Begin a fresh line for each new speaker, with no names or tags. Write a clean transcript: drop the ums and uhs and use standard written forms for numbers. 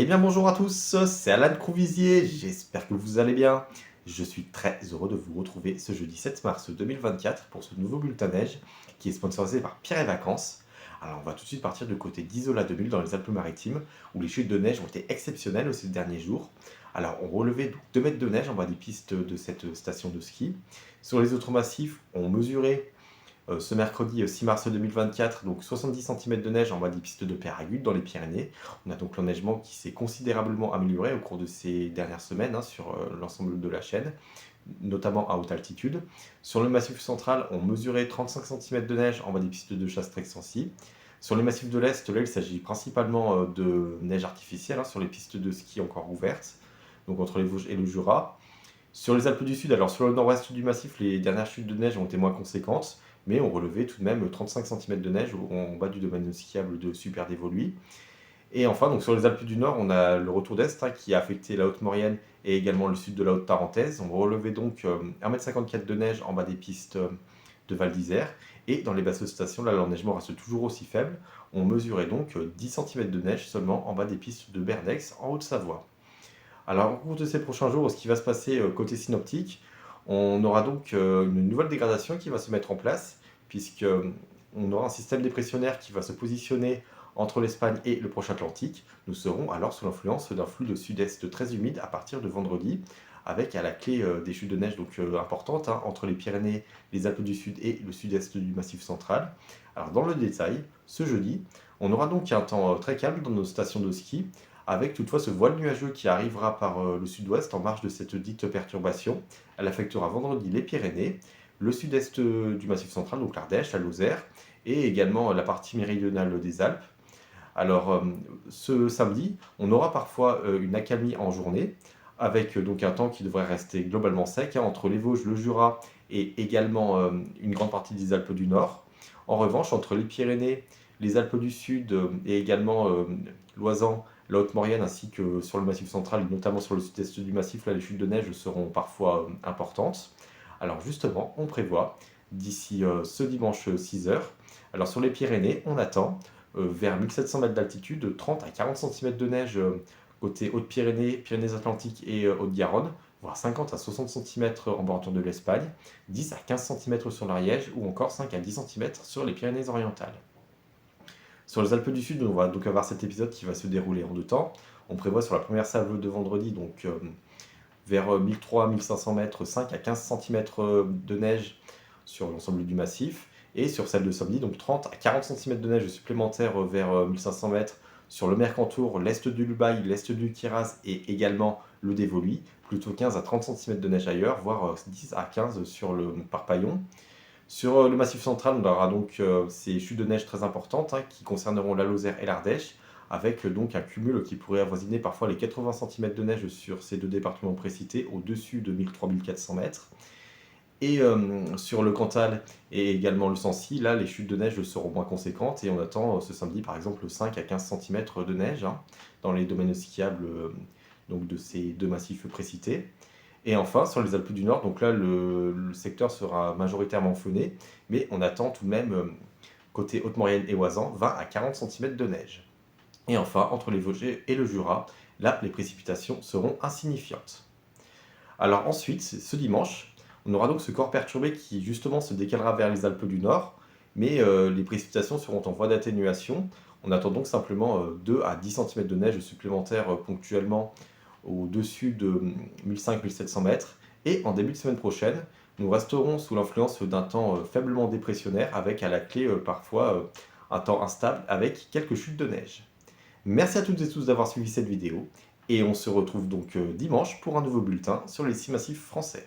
Eh bien bonjour à tous, c'est Alan Crouvisier, j'espère que vous allez bien. Je suis très heureux de vous retrouver ce jeudi 7 mars 2024 pour ce nouveau bulletin neige qui est sponsorisé par Pierre et Vacances. Alors on va tout de suite partir du côté d'Isola 2000 dans les Alpes-Maritimes où les chutes de neige ont été exceptionnelles ces derniers jours. Alors on relevait donc 2 mètres de neige en bas des pistes de cette station de ski. Sur les autres massifs, on mesurait ce mercredi 6 mars 2024, donc 70 centimètres de neige en bas des pistes de Péragudes dans les Pyrénées. On a donc l'enneigement qui s'est considérablement amélioré au cours de ces dernières semaines sur l'ensemble de la chaîne, notamment à haute altitude. Sur le massif central, on mesurait 35 centimètres de neige en bas des pistes de Chastrex-Sancy. Sur les massifs de l'Est, là, il s'agit principalement de neige artificielle sur les pistes de ski encore ouvertes, donc entre les Vosges et le Jura. Sur les Alpes du Sud, alors sur le nord-ouest du massif, les dernières chutes de neige ont été moins conséquentes, mais on relevait tout de même 35 centimètres de neige en bas du domaine skiable de Super d'Évoluy. Et enfin, donc sur les Alpes du Nord, on a le retour d'Est qui a affecté la Haute-Maurienne et également le sud de la Haute-Tarentaise. On relevait donc 1,54 m de neige en bas des pistes de Val d'Isère. Et dans les basses stations, là, l'enneigement reste toujours aussi faible. On mesurait donc 10 centimètres de neige seulement en bas des pistes de Bernex, en Haute-Savoie. Alors, au cours de ces prochains jours, ce qui va se passer côté synoptique, on aura donc une nouvelle dégradation qui va se mettre en place, puisque on aura un système dépressionnaire qui va se positionner entre l'Espagne et le proche Atlantique. Nous serons alors sous l'influence d'un flux de sud-est très humide à partir de vendredi, avec à la clé des chutes de neige importantes entre les Pyrénées, les Alpes du Sud et le sud-est du Massif central. Alors dans le détail, ce jeudi, on aura donc un temps très calme dans nos stations de ski, avec toutefois ce voile nuageux qui arrivera par le sud-ouest en marge de cette dite perturbation. Elle affectera vendredi les Pyrénées, le sud-est du Massif central, donc l'Ardèche, la Lozère, et également la partie méridionale des Alpes. Alors, ce samedi, on aura parfois une accalmie en journée, avec donc un temps qui devrait rester globalement sec entre les Vosges, le Jura et également une grande partie des Alpes du Nord. En revanche, entre les Pyrénées, les Alpes du Sud et également l'Oisans, la Haute-Maurienne ainsi que sur le Massif central, et notamment sur le sud-est du Massif, là les chutes de neige seront parfois importantes. Alors justement, on prévoit d'ici ce dimanche 6 heures. Alors sur les Pyrénées, on attend vers 1700 mètres d'altitude, 30 à 40 cm de neige côté Hautes-Pyrénées, Pyrénées-Atlantiques et Haute-Garonne, voire 50 à 60 cm en bordure de l'Espagne, 10 à 15 cm sur l'Ariège ou encore 5 à 10 cm sur les Pyrénées-Orientales. Sur les Alpes du Sud, on va donc avoir cet épisode qui va se dérouler en deux temps. On prévoit sur la première salve de vendredi, donc vers 1300-1500 mètres, 5 à 15 cm de neige sur l'ensemble du massif. Et sur celle de samedi, donc 30 à 40 cm de neige supplémentaire vers 1500 mètres sur le Mercantour, l'est du Lubaï, l'est du Kiraz et également le Dévoluy. Plutôt 15 à 30 cm de neige ailleurs, voire 10 à 15 sur le Parpaillon. Sur le Massif central, on aura donc ces chutes de neige très importantes qui concerneront la Lozère et l'Ardèche, avec donc un cumul qui pourrait avoisiner parfois les 80 cm de neige sur ces deux départements précités, au-dessus de 1300-1400 mètres. Et sur le Cantal et également le Sancy, là les chutes de neige seront moins conséquentes et on attend ce samedi par exemple 5 à 15 cm de neige dans les domaines skiables donc de ces deux massifs précités. Et enfin, sur les Alpes du Nord, donc là, le secteur sera majoritairement fauné, mais on attend tout de même, côté Haute-Maurienne et Oisans, 20 à 40 cm de neige. Et enfin, entre les Vosges et le Jura, là, les précipitations seront insignifiantes. Alors ensuite, ce dimanche, on aura donc ce corps perturbé qui justement se décalera vers les Alpes du Nord, mais les précipitations seront en voie d'atténuation. On attend donc simplement 2 à 10 cm de neige supplémentaire ponctuellement au-dessus de 1500-1700 mètres. Et en début de semaine prochaine, nous resterons sous l'influence d'un temps faiblement dépressionnaire avec à la clé parfois un temps instable avec quelques chutes de neige. Merci à toutes et tous d'avoir suivi cette vidéo et on se retrouve donc dimanche pour un nouveau bulletin sur les 6 massifs français.